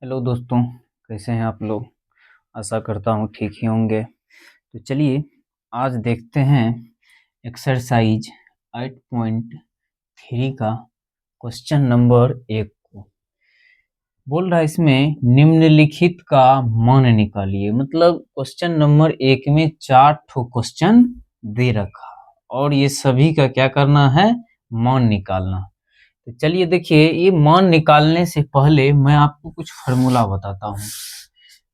Hello दोस्तों, कैसे हैं आप लोग। आशा करता हूँ ठीक ही होंगे। तो चलिए आज देखते हैं एक्सरसाइज 8.3 का क्वेश्चन नंबर 1 को। बोल रहा है इसमें निम्नलिखित का मान निकालिए। मतलब क्वेश्चन नंबर 1 में 4 ठो क्वेश्चन दे रखा और ये सभी का क्या करना है, मान निकालना। तो चलिए देखिए, ये मान निकालने से पहले मैं आपको कुछ फार्मूला बताता हूँ।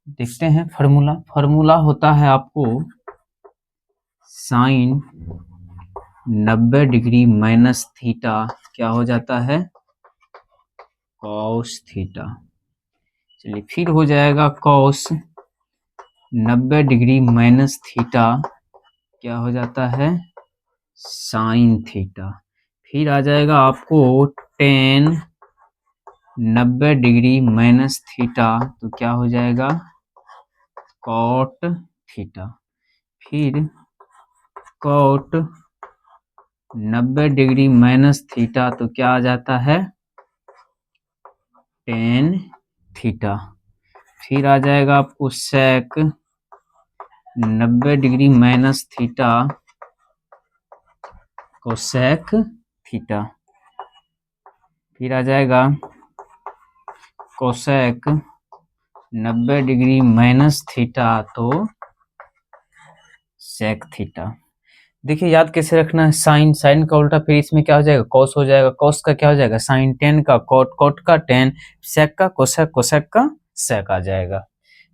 देखते हैं फार्मूला होता है आपको साइन 90 डिग्री माइनस थीटा क्या हो जाता है, कॉस थीटा। चलिए फिर हो जाएगा कॉस 90 डिग्री माइनस थीटा क्या हो जाता है, साइन थीटा। फिर आ जाएगा आपको टेन 90 डिग्री माइनस थीटा तो क्या हो जाएगा, कॉट थीटा। फिर कॉट 90 डिग्री माइनस थीटा तो क्या आ जाता है, टेन थीटा। फिर आ जाएगा आपको सेक 90 degree minus theta cosec theta. फिर आ जाएगा कोसेक 90 डिग्री माइनस थीटा तो सेक थीटा। देखिए याद कैसे रखना है, साइन का उल्टा फिर इसमें क्या हो जाएगा, कॉस हो जाएगा। कॉस का क्या हो जाएगा, साइन। टेन का कॉट, कॉट का टेन। सेक का कोसेक, कोसेक का सेक आ जाएगा।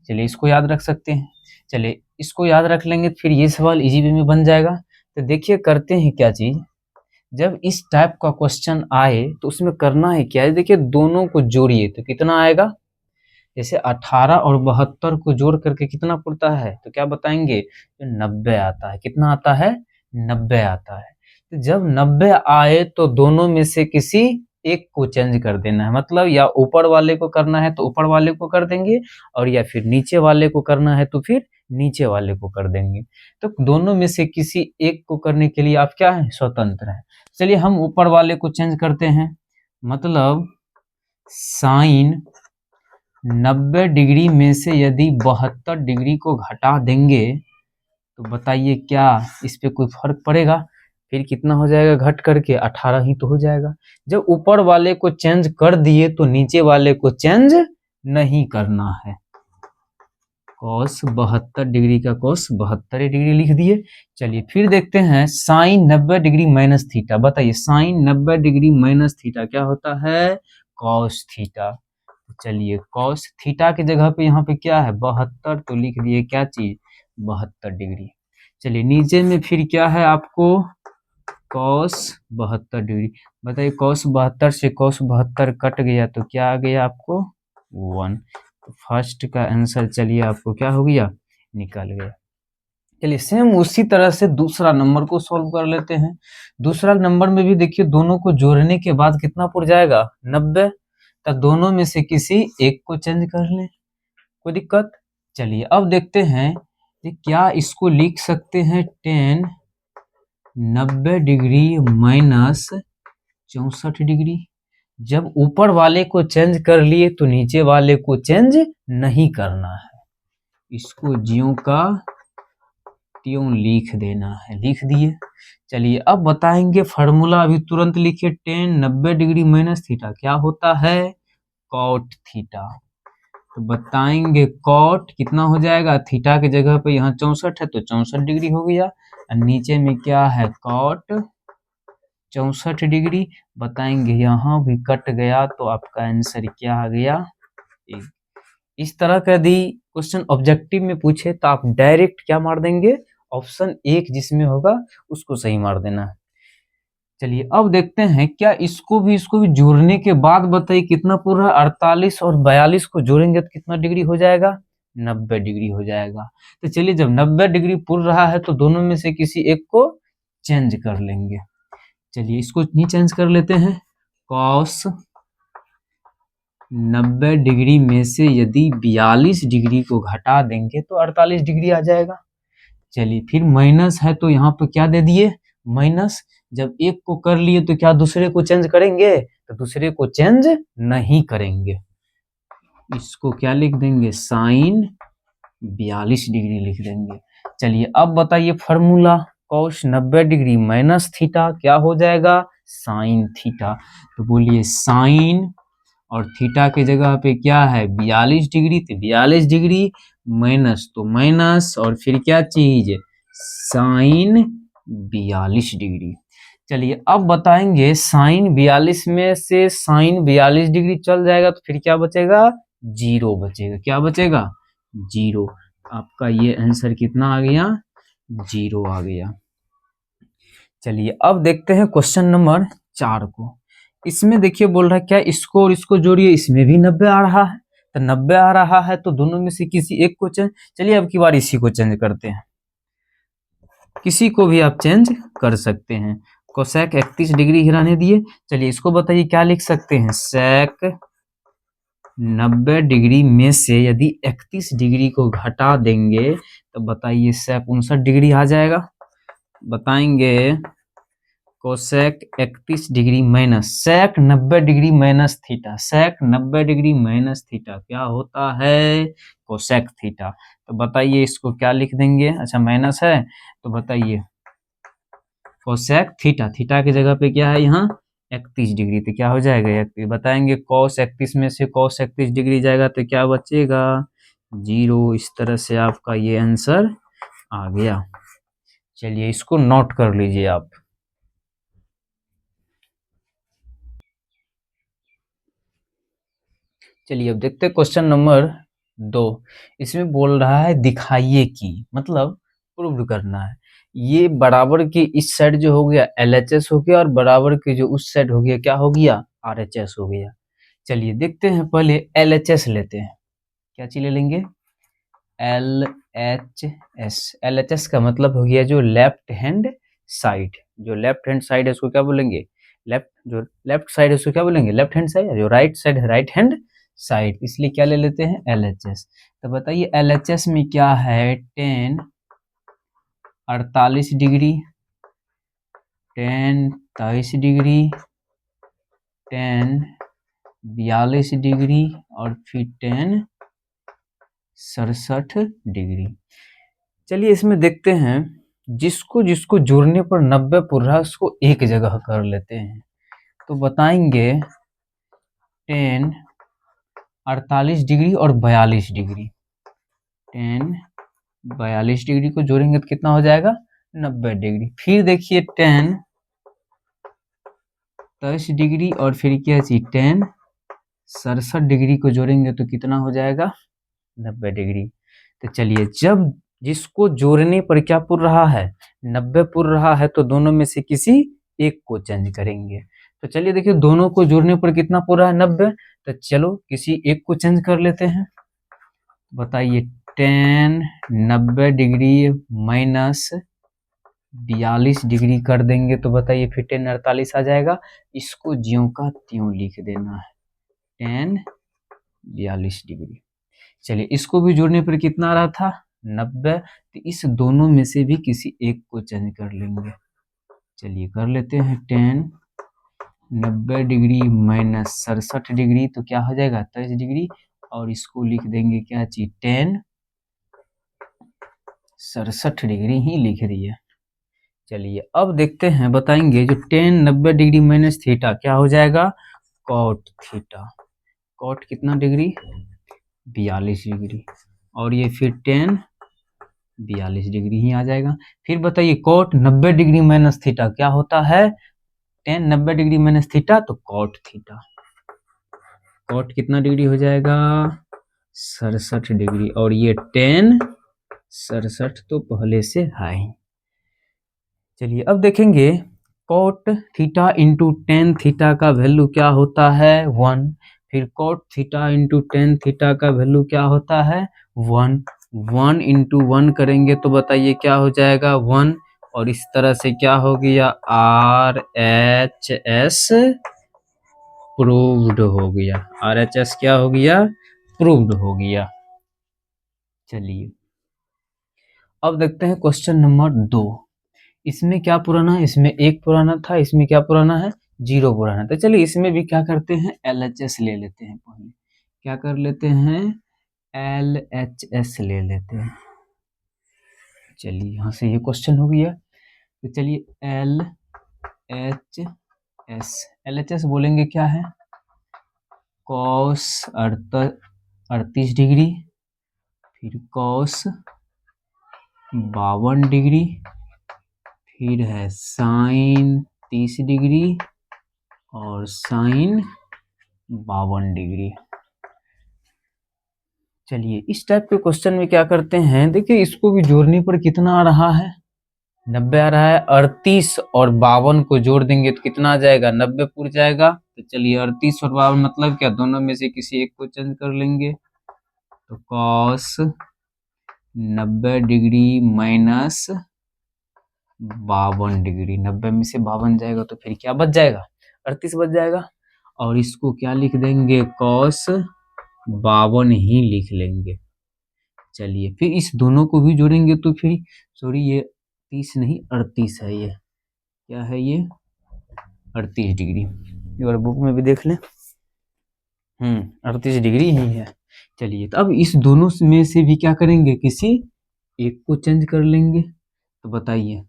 चलिए इसको याद रख सकते हैं। चलिए इसको याद रख लेंगे फिर ये सवाल इजी वे में बन जाएगा। तो देखिए करते हैं क्या चीज, जब इस टाइप का क्वेश्चन आए तो उसमें करना है क्या है, देखिए दोनों को जोड़िए तो कितना आएगा। जैसे 18 और 72 को जोड़ करके कितना पड़ता है, तो क्या बताएंगे, तो 90 आता है। कितना आता है, 90 आता है। तो जब 90 आए तो दोनों में से किसी एक को चेंज कर देना है। मतलब या ऊपर वाले को करना है तो ऊपर वाले को कर देंगे, और या फिर नीचे वाले को करना है तो फिर नीचे वाले को कर देंगे। तो दोनों में से किसी एक को करने के लिए आप क्या है, स्वतंत्र हैं। चलिए हम ऊपर वाले को चेंज करते हैं। मतलब साइन 90 डिग्री में से यदि 72 डिग्री को घटा देंगे तो बताइए क्या इस पे कोई फर्क पड़ेगा। फिर कितना हो जाएगा, घट करके 18 ही तो हो जाएगा। जब ऊपर वाले को चेंज कर दिए तो नीचे वाले को चेंज नहीं करना है। कॉस 72 डिग्री का कॉस 72 डिग्री लिख दिए। चलिए फिर देखते हैं साइन 90 डिग्री माइनस थीटा। बताइए साइन 90 डिग्री माइनस थीटा क्या होता है, कॉस थीटा। चलिए कॉस थीटा की जगह पे यहाँ पे क्या है, 72 तो लिख दिए क्या चीज, 72 डिग्री। चलिए नीचे में फिर क्या है आपको, कॉस 72 डिग्री। बताइए कॉस 72 से कॉस 72 कट गया तो क्या आ गया आपको, 1। तो फर्स्ट का आंसर चलिए आपको क्या हो गया, निकल गया। चलिए सेम उसी तरह से दूसरा नंबर को सॉल्व कर लेते हैं। दूसरा नंबर में भी देखिए दोनों को जोड़ने के बाद कितना पड़ जाएगा, 90। तो दोनों में से किसी एक को चेंज कर लें, कोई दिक्कत। चलिए अब देखते हैं कि क्या इसको लिख सकते हैं 10 90 डिग्री माइनस 64 डिग्री। जब ऊपर वाले को चेंज कर लिए तो नीचे वाले को चेंज नहीं करना है, इसको ज्यों का त्यों लिख देना है, लिख दिए। चलिए अब बताएंगे फार्मूला, अभी तुरंत लिखिए। 10 90 डिग्री माइनस थीटा क्या होता है, कॉट थीटा। तो बताएंगे कॉट कितना हो जाएगा, थीटा की जगह पे यहाँ 64 है तो 64 डिग्री हो गया, और नीचे में क्या है, कॉट 64 डिग्री। बताएंगे यहाँ भी कट गया तो आपका आंसर क्या आ गया, 1। इस तरह का यदि क्वेश्चन ऑब्जेक्टिव में पूछे तो आप डायरेक्ट क्या मार देंगे, ऑप्शन 1 जिसमें होगा उसको सही मार देना है। चलिए अब देखते हैं क्या इसको भी जोड़ने के बाद बताइए कितना पूरा, 48 और 42 को जोड़ेंगे तो कितना डिग्री हो जाएगा, 90 डिग्री हो जाएगा। तो चलिए जब 90 डिग्री पुर रहा है तो दोनों में से किसी एक को चेंज कर लेंगे। चलिए इसको नहीं चेंज कर लेते हैं। कॉस 90 डिग्री में से यदि 42 डिग्री को घटा देंगे तो 48 डिग्री आ जाएगा। चलिए फिर माइनस है तो यहाँ पे क्या दे दिए, माइनस। जब एक को कर लिए तो क्या दूसरे को चेंज करेंगे, तो दूसरे को चेंज नहीं करेंगे। इसको क्या लिख देंगे, साइन 42 डिग्री लिख देंगे। चलिए अब बताइए formula, cos 90 degree minus theta क्या हो जाएगा, साइन थीटा। तो बोलिए साइन और थीटा की जगह पे क्या है 42 डिग्री, तो 42 डिग्री माइनस तो माइनस और फिर क्या चीज साइन 42 डिग्री। चलिए अब बताएंगे साइन 42 में से साइन 42 डिग्री चल जाएगा तो फिर क्या बचेगा, जीरो बचेगा। क्या बचेगा, जीरो। आपका ये आंसर कितना आ गया, जीरो आ गया। चलिए अब देखते हैं क्वेश्चन नंबर 4 को। इसमें देखिए बोल रहा है क्या इसको और इसको जोड़िए, इसमें भी 90 आ रहा है, तो 90 आ रहा है तो दोनों में से किसी एक को चेंज, चलिए अब की बार इसी को चेंज करते हैं, किसी को भी आप चेंज कर सकते हैं। कोसेक 31 डिग्री ही रहने दिए। चलिए इसको बताइए क्या लिख सकते हैं, सेक 90 डिग्री में से यदि 31 डिग्री को घटा देंगे तो बताइए सेक 59 डिग्री आ जाएगा। बताएंगे cosec 31 degree minus sec 90 degree minus theta, sec 90 degree minus theta क्या होता है, कोसेक थीटा। तो बताइए इसको क्या लिख देंगे, अच्छा माइनस है तो बताइए कोसेक थीटा, थीटा की जगह पे क्या है यहाँ 31 डिग्री, तो क्या हो जाएगा 31। बताएंगे कॉस 31 में से कॉस 31 डिग्री जाएगा तो क्या बचेगा, जीरो। इस तरह से आपका ये आंसर आ गया। चलिए इसको नोट कर लीजिए आप। चलिए अब देखते हैं क्वेश्चन नंबर 2। इसमें बोल रहा है दिखाइए कि, मतलब प्रूव करना है, ये बराबर के इस साइड जो हो गया LHS हो गया और बराबर के जो उस साइड हो गया क्या हो गया RHS हो गया। चलिए देखते हैं, पहले LHS लेते हैं। क्या चीज ले लेंगे, LHS। LHS का मतलब हो गया जो लेफ्ट हैंड साइड, जो लेफ्ट हैंड साइड है उसको क्या बोलेंगे, लेफ्ट, जो लेफ्ट साइड है उसको क्या बोलेंगे लेफ्ट हैंड साइड, जो राइट साइड है राइट हैंड साइड, इसलिए क्या ले लेते हैं LHS। तो बताइए LHS में क्या है, tan 48 degree, tan 23 degree, tan 42 degree और फिर tan 67 डिग्री। चलिए इसमें देखते हैं, जिसको जिसको जोड़ने पर 90 पुर रहा है उसको एक जगह कर लेते हैं। तो बताएंगे tan 48 डिग्री और 42 डिग्री, tan 42 डिग्री को जोड़ेंगे तो कितना हो जाएगा 90 डिग्री। फिर देखिए tan 23 डिग्री और फिर क्या चीज tan 67 डिग्री को जोड़ेंगे तो कितना हो जाएगा 90 डिग्री। तो चलिए जब जिसको जोड़ने पर क्या पुर रहा है 90 पुर रहा है तो दोनों में से किसी एक को चेंज करेंगे। तो चलिए देखिए दोनों को जोड़ने पर कितना पुर रहा है 90, तो चलो किसी एक को चेंज कर लेते हैं। बताइए tan 90 डिग्री माइनस 42 डिग्री कर देंगे तो बताइए फिर tan 48 आ जाएगा। इसको ज्यों का त्यों लिख देना है, tan 42 डिग्री। चलिए इसको भी जोड़ने पर कितना आ रहा था 90, तो इस दोनों में से भी किसी एक को चेंज कर लेंगे। चलिए कर लेते हैं tan 90 डिग्री माइनस 67 डिग्री तो क्या हो जाएगा 23 डिग्री, और इसको लिख देंगे क्या चीज tan 67 डिग्री ही लिख दिए। चलिए अब देखते हैं, बताएंगे जो tan 90 डिग्री माइनस थीटा क्या हो जाएगा cot थीटा, cot कितना डिग्री 42 डिग्री, और ये फिर tan 42 डिग्री ही आ जाएगा। फिर बताइए cot 90 डिग्री माइनस थीटा क्या होता है, tan 90 डिग्री माइनस थीटा तो cot थीटा, cot कितना डिग्री हो जाएगा 67 डिग्री, और ये tan 67 तो पहले से है ही। चलिए अब देखेंगे cot theta into tan theta का वैल्यू क्या होता है 1, फिर cot theta into tan theta का वैल्यू क्या होता है 1, 1 इंटू 1 करेंगे तो बताइए क्या हो जाएगा 1, और इस तरह से क्या हो गया RHS प्रूव्ड हो गया, RHS क्या हो गया प्रूव्ड हो गया। चलिए अब देखते हैं क्वेश्चन नंबर 2। इसमें क्या पुराना है, इसमें एक पुराना था, इसमें क्या पुराना है 0 पुराना। तो चलिए इसमें भी क्या करते हैं LHS ले लेते हैं पहले। क्या कर लेते हैं, LHS ले लेते हैं। चलिए यहाँ से ये क्वेश्चन हो गया। तो चलिए LHS बोलेंगे क्या है, कॉस 38 डिग्री, फिर कॉस 52 डिग्री, फिर है साइन 30 डिग्री और साइन 52 डिग्री। चलिए इस टाइप के क्वेश्चन में क्या करते हैं, देखिए इसको भी जोड़ने पर कितना आ रहा है, 90 आ रहा है। 38 और 52 को जोड़ देंगे तो कितना आ जाएगा, 90 पूर जाएगा। तो चलिए 38 और 52 मतलब क्या, दोनों में से किसी एक को चेंज कर लेंगे। तो कॉस 90 डिग्री माइनस 52 डिग्री, 90 में से 52 जाएगा तो फिर क्या बच जाएगा, 38 बच जाएगा। और इसको क्या लिख देंगे, कॉस 52 ही लिख लेंगे। चलिए फिर इस दोनों को भी जोड़ेंगे तो फिर सॉरी ये 30 नहीं 38 है, ये क्या है, ये 38 डिग्री। एक बार बुक में भी देख लें, 38 डिग्री ही है। चलिए तो अब इस दोनों में से भी क्या करेंगे, किसी एक को चेंज कर लेंगे। तो बताइए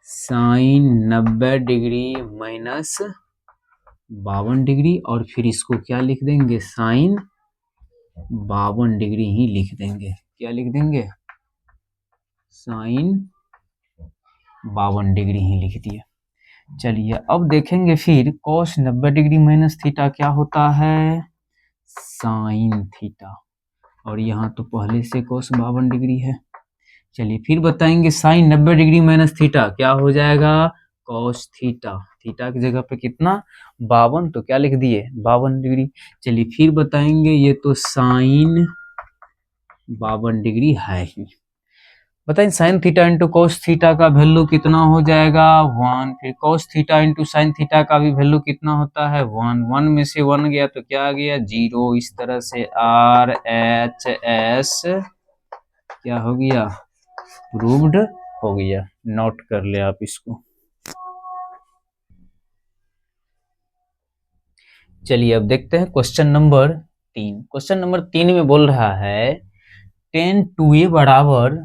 साइन 90 डिग्री माइनस 52 डिग्री और फिर इसको क्या लिख देंगे, साइन 52 डिग्री ही लिख देंगे। क्या लिख देंगे, साइन 52 डिग्री ही लिख दिए। चलिए अब देखेंगे फिर cos 90 डिग्री माइनस थीटा क्या होता है, साइन थीटा, और यहाँ तो पहले से cos 52 डिग्री है। चलिए फिर बताएंगे साइन 90 डिग्री माइनस थीटा क्या हो जाएगा, cos थीटा, थीटा की जगह पे कितना 52, तो क्या लिख दिए 52 डिग्री। चलिए फिर बताएंगे ये तो साइन 52 डिग्री है ही। बताइए sine theta into cos theta का वैल्यू कितना हो जाएगा, 1। फिर cos theta into sine theta का भी वैल्यू कितना होता है, 1। 1 में से 1 गया तो क्या आ गया, 0। इस तरह से RHS क्या हो गया, प्रूव्ड हो गया। नोट कर ले आप इसको। चलिए अब देखते हैं क्वेश्चन नंबर 3। क्वेश्चन नंबर 3 में बोल रहा है tan 2a बराबर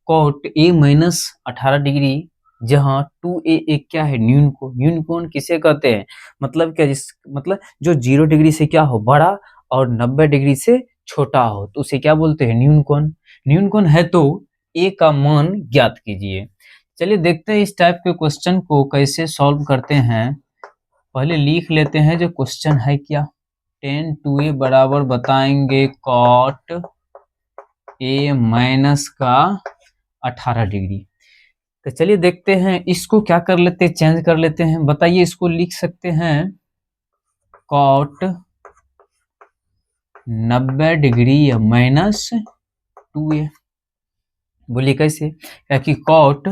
कॉट a माइनस 18 डिग्री, जहाँ 2a एक क्या है, न्यून कोण। न्यून कोण किसे कहते हैं, मतलब क्या, जिस मतलब जो 0 डिग्री से क्या हो बड़ा और 90 डिग्री से छोटा हो तो उसे क्या बोलते हैं, न्यून कोण। न्यून कोण है तो a का मान ज्ञात कीजिए। चलिए देखते हैं इस टाइप के क्वेश्चन को कैसे सॉल्व करते हैं। पहले लिख लेते हैं जो क्वेश्चन है क्या, tan 2a बराबर बताएंगे कॉट a माइनस का 18 डिग्री। तो चलिए देखते हैं इसको क्या कर लेते हैं, चेंज कर लेते हैं। बताइए इसको लिख सकते हैं कॉट 90 डिग्री माइनस 2a। बोलिए कैसे, क्या कि कॉट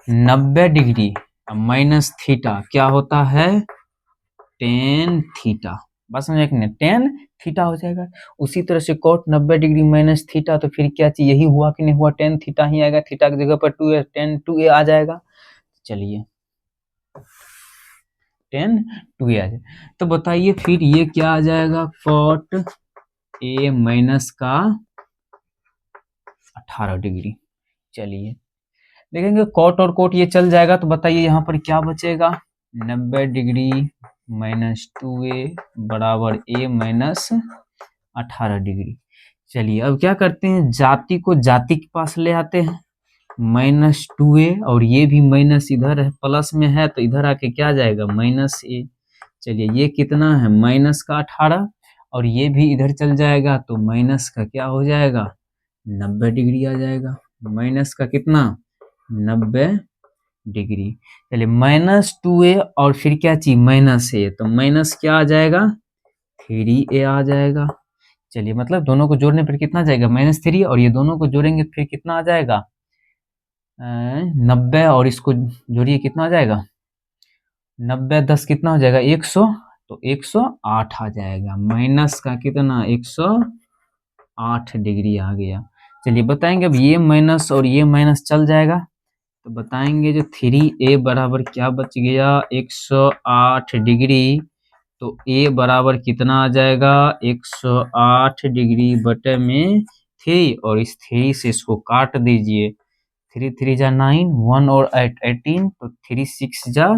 90 डिग्री माइनस थीटा क्या होता है, टेन थीटा। बस समझ कि नहीं, टेन थीटा हो जाएगा। उसी तरह से कॉट 90 डिग्री माइनस थीटा, तो फिर क्या चीज यही हुआ कि नहीं हुआ, टेन थीटा ही आएगा। थीटा की जगह पर 2a, टेन 2a आ जाएगा। चलिए 10 2a आ जाए। तो बताइए फिर ये क्या आ जाएगा, कॉट a माइनस का 18 डिग्री। चलिए देखेंगे कॉट और कोट ये चल जाएगा, तो बताइए यहाँ पर क्या बचेगा, 90 डिग्री माइनस 2a बराबर a माइनस 18 डिग्री। चलिए अब क्या करते हैं, जाति को जाति के पास ले आते हैं, माइनस 2a और ये भी माइनस इधर है, प्लस में है तो इधर आके क्या आ जाएगा, माइनस a। चलिए ये कितना है, माइनस का 18 और ये भी इधर चल जाएगा तो माइनस का क्या हो जाएगा, 90 डिग्री आ जाएगा। माइनस का कितना, 90 डिग्री। चलिए माइनस 2a और फिर क्या चीज, माइनस a, तो माइनस क्या आ जाएगा, 3a आ जाएगा। चलिए मतलब दोनों को जोड़ने पर कितना जाएगा, -3, और ये दोनों को जोड़ेंगे फिर कितना आ जाएगा, 90, और इसको जोड़िए कितना आ जाएगा, 90 10 कितना हो जाएगा, 100, तो 108 आ जाएगा। माइनस का कितना, 108 डिग्री आ गया। चलिए बताएंगे अब ये माइनस और ये माइनस चल जाएगा, तो बताएंगे जो 3a बराबर क्या बच गया, 108 डिग्री तो ए बराबर कितना आ जाएगा 108 डिग्री बटे में 3 और इस 3 से इसको काट दीजिए। 3 3 जा 9, 1 और 8 18, तो 3 6 जा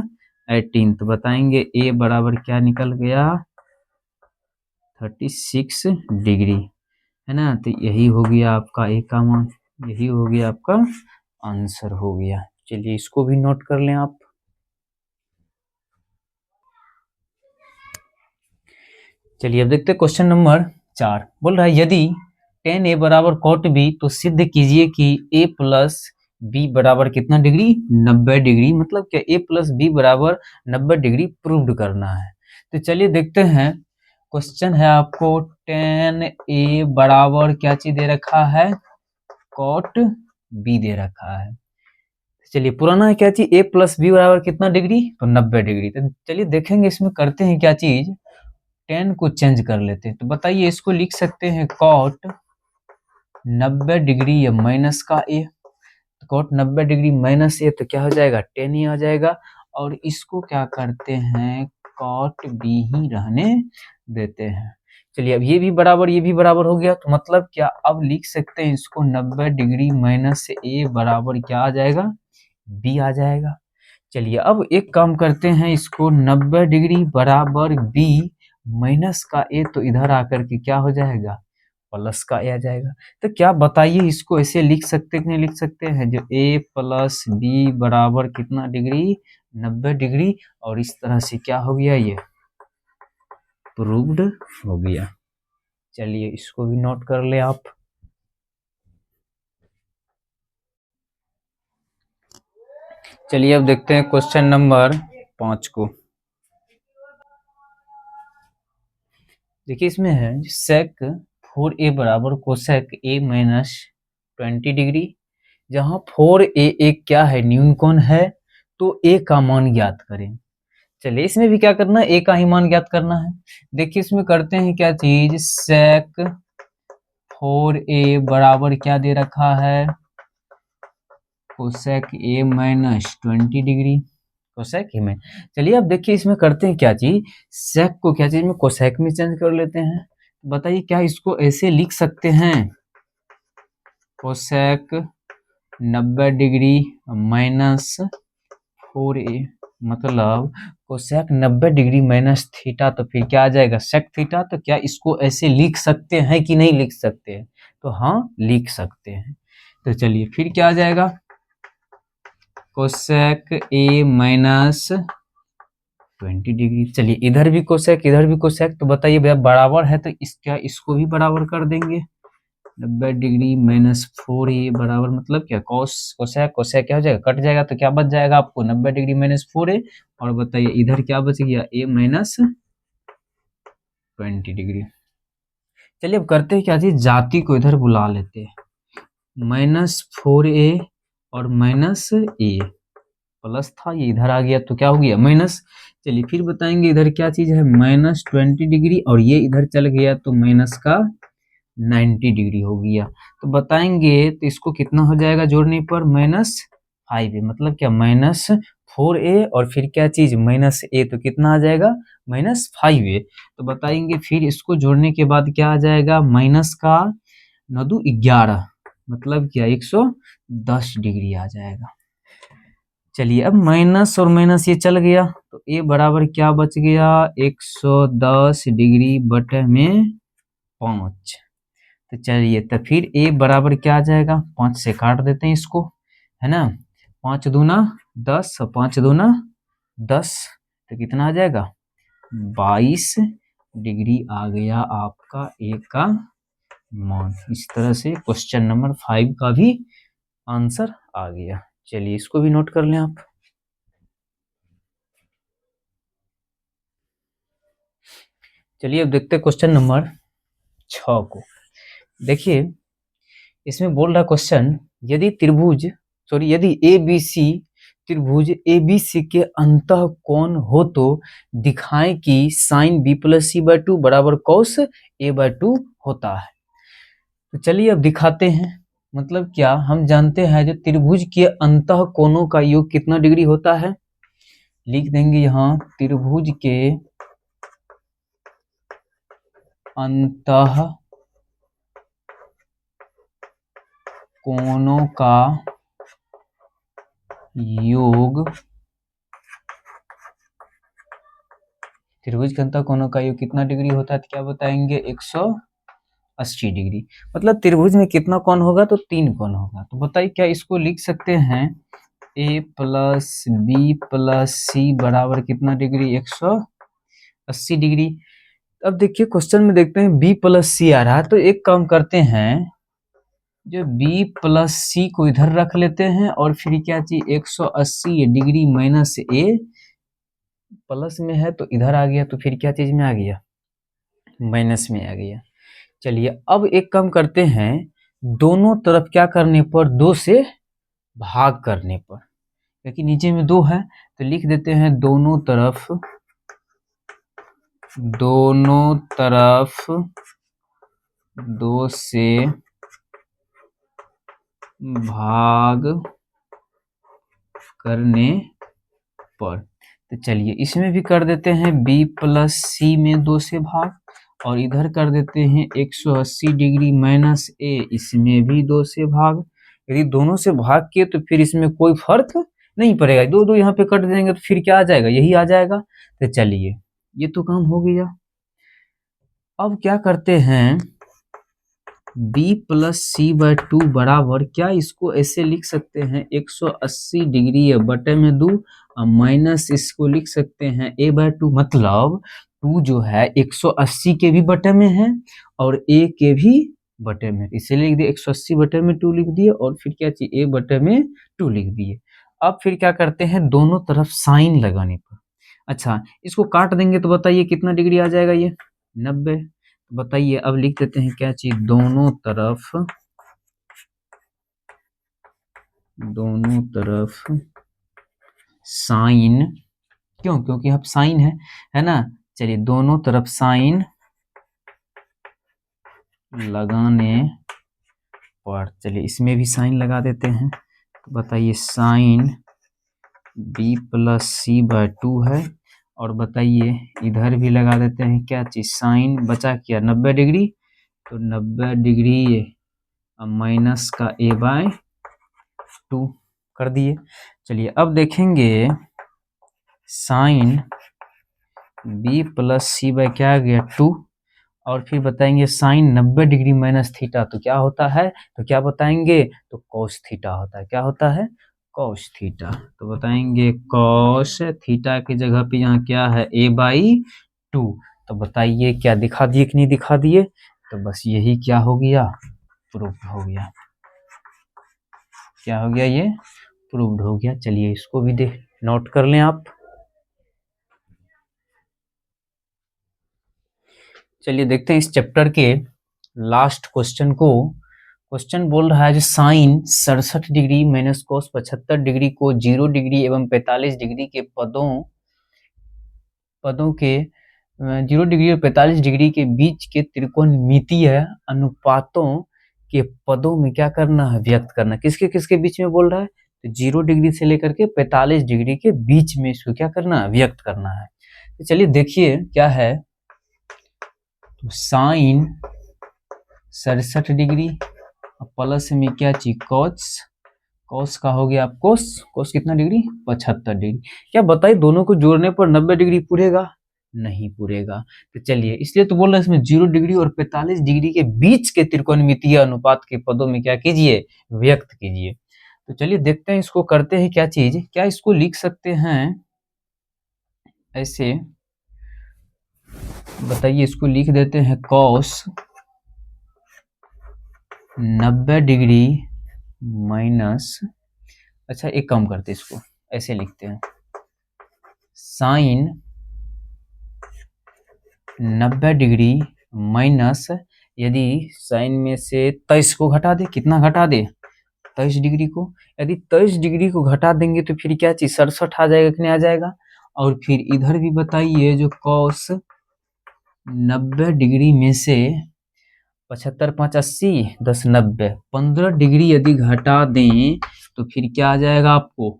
18, तो बताएंगे ए बराबर क्या निकल गया 36 डिग्री, है ना। तो यही हो गया आपका ए का मान, यही हो गया आपका आंसर हो गया। चलिए इसको भी नोट कर लें आप। चलिए अब देखते हैं क्वेश्चन नंबर 4। बोल रहा है यदि tan a बराबर cot b तो सिद्ध कीजिए कि a प्लस b बराबर कितना डिग्री 90 डिग्री, मतलब क्या a प्लस b बराबर 90 डिग्री प्रूव्ड करना है। तो चलिए देखते हैं। क्वेश्चन है आपको tan a बराबर क्या चीज दे रखा है cot b दे रखा है। चलिए पुराना है क्या चीज a प्लस b बराबर कितना डिग्री तो 90 डिग्री। तो चलिए देखेंगे इसमें करते हैं क्या चीज, tan को चेंज कर लेते हैं। तो बताइए इसको लिख सकते हैं cot 90 डिग्री या माइनस का a, तो cot 90 डिग्री माइनस a तो क्या हो जाएगा tan ही आ जाएगा। और इसको क्या करते हैं cot b ही रहने देते हैं। चलिए अब ये भी बराबर हो गया, तो मतलब क्या अब लिख सकते हैं इसको 90 डिग्री माइनस a बराबर क्या आ जाएगा b आ जाएगा। चलिए अब एक काम करते हैं, इसको 90 डिग्री बराबर b माइनस का a, तो इधर आकर के क्या हो जाएगा प्लस का a आ जाएगा। तो क्या बताइए इसको ऐसे लिख सकते कि नहीं लिख सकते हैं, जो a प्लस b बराबर कितना डिग्री 90 डिग्री, और इस तरह से क्या हो गया ये प्रूव्ड हो गया। चलिए इसको भी नोट कर ले आप। चलिए अब देखते हैं क्वेश्चन नंबर 5 को। देखिए इसमें है sec 4a बराबर कोसेक a माइनस 20 डिग्री, जहां 4a एक क्या है न्यूनकोण है, तो a का मान ज्ञात करें। चलिए इसमें भी क्या करना है a का ही मान ज्ञात करना है। देखिए इसमें करते हैं क्या चीज, sec 4a बराबर क्या दे रखा है cosec a minus 20 degree, cosec ही में। चलिए अब देखिए इसमें करते हैं क्या चीज, सेक को क्या चीज में कोसेक में चेंज कर लेते हैं। बताइए क्या इसको ऐसे लिख सकते हैं कोसेक 90 डिग्री माइनस 4a, मतलब कोसेक 90 डिग्री माइनस थीटा, तो फिर क्या आ जाएगा सेक थीटा। तो क्या इसको ऐसे लिख सकते हैं कि नहीं लिख सकते हैं, तो हाँ लिख सकते हैं। तो चलिए फिर क्या आ जाएगा कोसेक a माइनस 20 डिग्री। चलिए इधर भी कोसेक इधर भी कोसेक, तो बताइए भैया बराबर है तो इसका इसको भी बराबर कर देंगे। 90 डिग्री माइनस 4a बराबर मतलब क्या कॉस कोसेक कोसेक क्या हो जाएगा कट जाएगा, तो क्या बच जाएगा आपको 90 डिग्री माइनस 4a। और बताइए इधर क्या बच गया a माइनस 20 डिग्री। चलिए अब करते हैं क्या चीज, जाति को इधर बुला लेते हैं। माइनस 4a और माइनस a प्लस था, ये इधर आ गया तो क्या हो गया माइनस। चलिए फिर बताएंगे इधर क्या चीज है माइनस 20 डिग्री, और ये इधर चल गया तो माइनस का 90 डिग्री हो गया। तो बताएंगे तो इसको कितना हो जाएगा जोड़ने पर माइनस 5a, मतलब क्या माइनस 4a और फिर क्या चीज माइनस a, तो कितना आ जाएगा माइनस 5a। तो बताएंगे फिर इसको जोड़ने के बाद क्या आ जाएगा माइनस का 9 दू 11, मतलब क्या 110 डिग्री आ जाएगा। चलिए अब माइनस और माइनस ये चल गया, तो a बराबर क्या बच गया 110 डिग्री बटे में 5। तो चलिए तो फिर a बराबर क्या आ जाएगा 5 से काट देते हैं इसको, है ना। 5 दूना 10 और 5 दूना 10, तो कितना आ जाएगा 22 डिग्री आ गया आपका a का मान। इस तरह से क्वेश्चन नंबर 5 का भी आंसर आ गया। चलिए इसको भी नोट कर लें आप। चलिए अब देखते हैं क्वेश्चन नंबर 6 को। देखिए इसमें बोल रहा क्वेश्चन, यदि यदि ABC त्रिभुज ABC के अंतः कोण हो तो दिखाएं कि साइन B प्लस C/2 बराबर कॉस A/2 होता है। तो चलिए अब दिखाते हैं। मतलब क्या हम जानते हैं जो त्रिभुज के अंतः कोणों का योग कितना डिग्री होता है, लिख देंगे यहाँ त्रिभुज के अंतः कोणों का योग, त्रिभुज के अंतः कोणों का योग कितना डिग्री होता है, तो क्या बताएंगे 180 डिग्री। मतलब त्रिभुज में कितना कोण होगा, तो 3 कोण होगा। तो बताइए क्या इसको लिख सकते हैं a प्लस बी प्लस सी बराबर कितना डिग्री, 180 डिग्री। अब देखिए क्वेश्चन में देखते हैं b प्लस सी आ रहा है, तो एक काम करते हैं, जो b प्लस सी को इधर रख लेते हैं और फिर क्या चीज 180 डिग्री माइनस a प्लस में है तो इधर आ गया, तो फिर क्या चीज में आ गया, माइनस में आ गया। चलिए अब एक काम करते हैं, दोनों तरफ क्या करने पर, 2 से भाग करने पर, क्योंकि नीचे में 2 है तो लिख देते हैं दोनों तरफ 2 से भाग करने पर। तो चलिए इसमें भी कर देते हैं b प्लस सी में 2 से भाग, और इधर कर देते हैं 180 डिग्री माइनस a, इसमें भी 2 से भाग। यदि दोनों से भाग किए तो फिर इसमें कोई फर्क नहीं पड़ेगा, 2 यहाँ पे कट देंगे तो फिर क्या आ जाएगा, यही आ जाएगा। तो चलिए ये तो काम हो गया। अब क्या करते हैं, b प्लस सी बाय 2 बराबर, क्या इसको ऐसे लिख सकते हैं 180 डिग्री बटे में 2 माइनस इसको लिख सकते हैं a बाय 2, मतलब 2 जो है 180 के भी बटे में है और a के भी बटे में, इसीलिए लिख दिए 180 बटे में 2 लिख दिए, और फिर क्या चाहिए a बटे में 2 लिख दिए। अब फिर क्या करते हैं, दोनों तरफ साइन लगाने पर, अच्छा इसको काट देंगे तो बताइए कितना डिग्री आ जाएगा, ये 90। बताइए अब लिख देते हैं क्या चीज, दोनों तरफ साइन, क्यों, क्योंकि अब साइन है ना। चलिए दोनों तरफ साइन लगाने पर, चलिए इसमें भी साइन लगा देते हैं। तो बताइए साइन b प्लस सी बाय 2 है, और बताइए इधर भी लगा देते हैं क्या चीज, साइन बचा क्या 90 डिग्री, तो 90 डिग्री माइनस का a बाय 2 कर दिए। चलिए अब देखेंगे साइन b प्लस सी बाय क्या आ गया 2, और फिर बताएंगे साइन 90 डिग्री माइनस थीटा तो क्या होता है, तो क्या बताएंगे, तो कॉस थीटा होता है। क्या होता है, कॉस थीटा। तो बताएंगे कॉस थीटा की जगह पे यहाँ क्या है a बाई 2। तो बताइए क्या दिखा दिए कि नहीं दिखा दिए, तो बस यही क्या हो गया, प्रूव्ड हो गया। क्या हो गया, ये प्रूव्ड हो गया। चलिए इसको भी नोट कर लें आप। चलिए देखते हैं इस चैप्टर के लास्ट क्वेश्चन को। क्वेश्चन बोल रहा है जो sine 67 degree minus cos 75 degree को 0 डिग्री एवं 45 डिग्री के पदों के 0 डिग्री और 45 डिग्री के बीच के त्रिकोणमितीय अनुपातों के पदों में क्या करना है, व्यक्त करना। किसके किसके बीच में बोल रहा है, तो 0 डिग्री से लेकर के 45 डिग्री के बीच में इसको क्या करना है, व्यक्त करना है। तो चलिए देखिए क्या है, तो साइन 67 डिग्री प्लस में क्या चीज कॉस का हो गया, कोस कितना डिग्री 75 डिग्री। क्या बताइए दोनों को जोड़ने पर 90 डिग्री पूरेगा, नहीं पूरेगा। तो चलिए इसलिए तो बोल रहे हैं इसमें 0 डिग्री और 45 डिग्री के बीच के त्रिकोणमितीय अनुपात के पदों में क्या कीजिए, व्यक्त कीजिए। तो चलिए देखते हैं इसको करते हैं क्या चीज, क्या इसको लिख सकते हैं ऐसे, बताइए इसको लिख देते हैं कॉस 90 डिग्री माइनस, अच्छा एक काम करते हैं इसको ऐसे लिखते हैं, साइन 90 डिग्री माइनस, यदि साइन में से 23 को घटा दे, कितना घटा दे 23 डिग्री को, यदि 23 डिग्री को घटा देंगे तो फिर क्या चीज 67 आ जाएगा कि नहीं आ जाएगा। और फिर इधर भी बताइए जो कॉस 90 डिग्री में से 75 5 80 10 90 15 डिग्री यदि घटा दें तो फिर क्या आ जाएगा आपको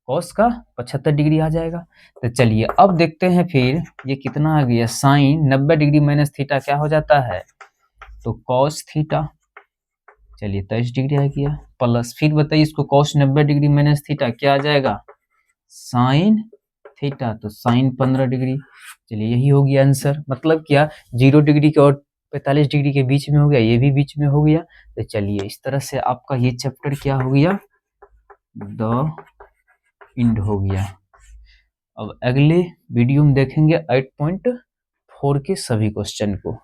कॉस का 75 डिग्री आ जाएगा। तो चलिए अब देखते हैं फिर ये कितना आ गया, साइन 90 डिग्री माइनस थीटा क्या हो जाता है, तो कॉस थीटा। चलिए 23 डिग्री आ गया, प्लस फिर बताइए इसको कॉस 90 डिग्री माइनस थीटा क्या आ जाएगा, साइन थीटा, तो साइन 15 डिग्री। चलिए यही हो गया आंसर, मतलब क्या 0 डिग्री के और 45 डिग्री के बीच में हो गया, ये भी बीच में हो गया। तो चलिए इस तरह से आपका ये चैप्टर क्या हो गया, द एंड हो गया। अब अगले वीडियो में देखेंगे 8.4 के सभी क्वेश्चन को।